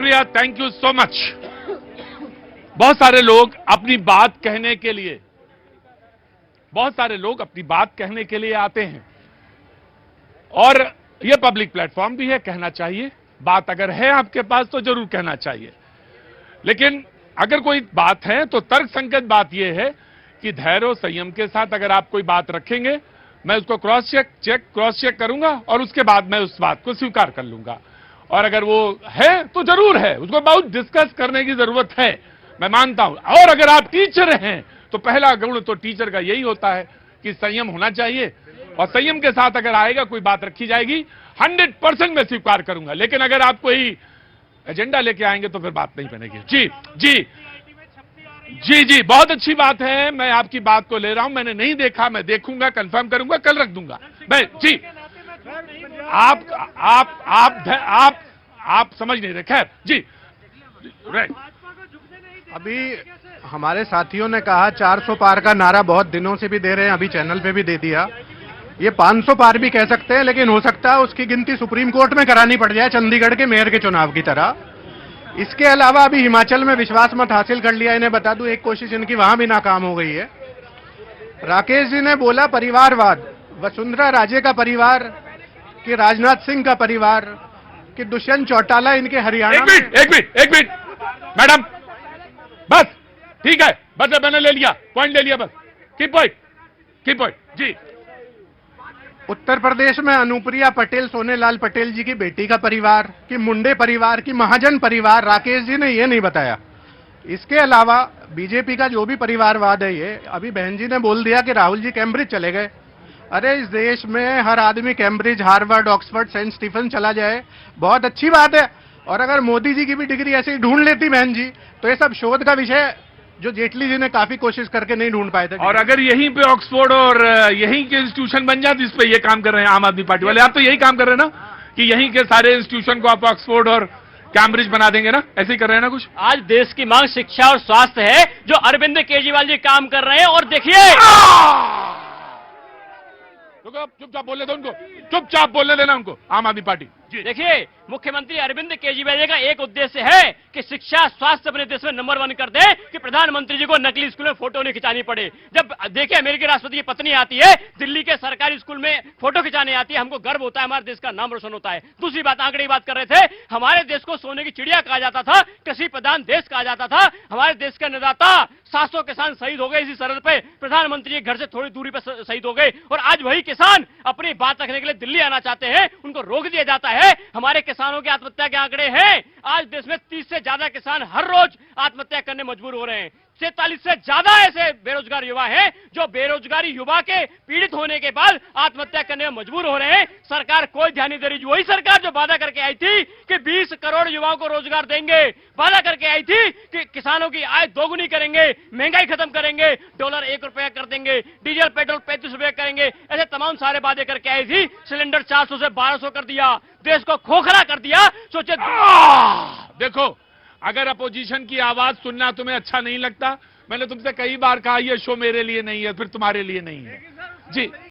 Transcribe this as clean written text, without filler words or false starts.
शुक्रिया, thank you so much. बहुत सारे लोग अपनी बात कहने के लिए आते हैं और यह पब्लिक प्लेटफॉर्म भी है, कहना चाहिए। बात अगर है आपके पास तो जरूर कहना चाहिए, लेकिन अगर कोई बात है तो तर्क संगत बात यह है कि धैर्य और संयम के साथ अगर आप कोई बात रखेंगे, मैं उसको क्रॉस चेक करूंगा और उसके बाद मैं उस बात को स्वीकार कर लूंगा। और अगर वो है तो जरूर है, उसको बहुत डिस्कस करने की जरूरत है, मैं मानता हूं। और अगर आप टीचर हैं तो पहला गुण तो टीचर का यही होता है कि संयम होना चाहिए, और संयम के साथ अगर आएगा कोई बात रखी जाएगी 100% मैं स्वीकार करूंगा। लेकिन अगर आप कोई एजेंडा लेके आएंगे तो फिर बात नहीं बनेगी। जी जी जी जी, बहुत अच्छी बात है, मैं आपकी बात को ले रहा हूं। मैंने नहीं देखा, मैं देखूंगा, कंफर्म करूंगा, कल रख दूंगा मैं। जी, आप समझ नहीं रहे, खैर जी। राइट, अभी हमारे साथियों ने कहा 400 पार का नारा बहुत दिनों से भी दे रहे हैं, अभी चैनल पे भी दे दिया। ये 500 पार भी कह सकते हैं, लेकिन हो सकता है उसकी गिनती सुप्रीम कोर्ट में करानी पड़ जाए, चंडीगढ़ के मेयर के चुनाव की तरह। इसके अलावा अभी हिमाचल में विश्वास मत हासिल कर लिया। इन्हें बता दूं, एक कोशिश इनकी वहां भी नाकाम हो गई है। राकेश जी ने बोला परिवारवाद, वसुंधरा राजे का परिवार कि राजनाथ सिंह का परिवार कि दुष्यंत चौटाला इनके हरियाणा। एक मिनट मैडम, बस ठीक है, बस मैंने ले लिया, पॉइंट ले लिया, बस की पॉइंट जी। उत्तर प्रदेश में अनुप्रिया पटेल सोनेलाल पटेल जी की बेटी का परिवार कि मुंडे परिवार की महाजन परिवार, राकेश जी ने ये नहीं बताया। इसके अलावा बीजेपी का जो भी परिवारवाद है, ये अभी बहन जी ने बोल दिया कि राहुल जी कैम्ब्रिज चले गए। अरे इस देश में हर आदमी Cambridge, Harvard, Oxford, Saint Stephen चला जाए, बहुत अच्छी बात है। और अगर मोदी जी की भी डिग्री ऐसे ही ढूंढ लेती बहन जी, तो ये सब शोध का विषय जो जेटली जी ने काफी कोशिश करके नहीं ढूंढ पाए थे। और अगर यहीं पे ऑक्सफोर्ड और यहीं के इंस्टीट्यूशन बन जाते, इस पे ये काम कर रहे हैं आम आदमी पार्टी वाले, आप तो यही काम कर रहे हैं ना कि यहीं के सारे इंस्टीट्यूशन को आप ऑक्सफोर्ड और कैम्ब्रिज बना देंगे ना, ऐसे ही कर रहे हैं ना कुछ। आज देश की मांग शिक्षा और स्वास्थ्य है, जो अरविंद केजरीवाल जी काम कर रहे हैं। और देखिए, चुपचाप बोलने दो उनको, चुपचाप बोलने देना उनको, आम आदमी पार्टी। देखिए, मुख्यमंत्री अरविंद केजरीवाल जी का एक उद्देश्य है कि शिक्षा स्वास्थ्य अपने देश में नंबर 1 कर दे, कि प्रधानमंत्री जी को नकली स्कूल में फोटो नहीं खिंचानी पड़े। जब देखिए अमेरिकी राष्ट्रपति की पत्नी आती है, दिल्ली के सरकारी स्कूल में फोटो खिंचाने आती है, हमको गर्व होता है, हमारे देश का नाम रोशन होता है। दूसरी बात, आंकड़े की बात कर रहे थे, हमारे देश को सोने की चिड़िया कहा जाता था, कृषि प्रधान देश कहा जाता था। हमारे देश के अन्नदाता 700 किसान शहीद हो गए इसी सरहद पे, प्रधानमंत्री के घर से थोड़ी दूरी पर शहीद हो गए। और आज वही किसान अपनी बात रखने के लिए दिल्ली आना चाहते हैं, उनको रोक दिया जाता है। हमारे किसानों की आत्महत्या के आंकड़े हैं, आज देश में 30 से ज्यादा किसान हर रोज आत्महत्या करने मजबूर हो रहे हैं। 47 से ज्यादा ऐसे बेरोजगार युवा हैं जो बेरोजगारी युवा के पीड़ित होने के बाद आत्महत्या करने में मजबूर हो रहे हैं। सरकार कोई ध्यान नहीं दे रही। वही सरकार जो वादा करके आई थी कि 20 करोड़ युवाओं को रोजगार देंगे, वादा करके आई थी कि किसानों की आय दोगुनी करेंगे, महंगाई खत्म करेंगे, डॉलर 1 रुपया कर देंगे, डीजल पेट्रोल 35 रुपये करेंगे, ऐसे तमाम सारे वादे करके आई थी। सिलेंडर 400 से 1200 कर दिया, देश को खोखला कर दिया। सोचे देखो, अगर अपोजिशन की आवाज सुनना तुम्हें अच्छा नहीं लगता, मैंने तुमसे कई बार कहा यह शो मेरे लिए नहीं है, फिर तुम्हारे लिए नहीं है। जी।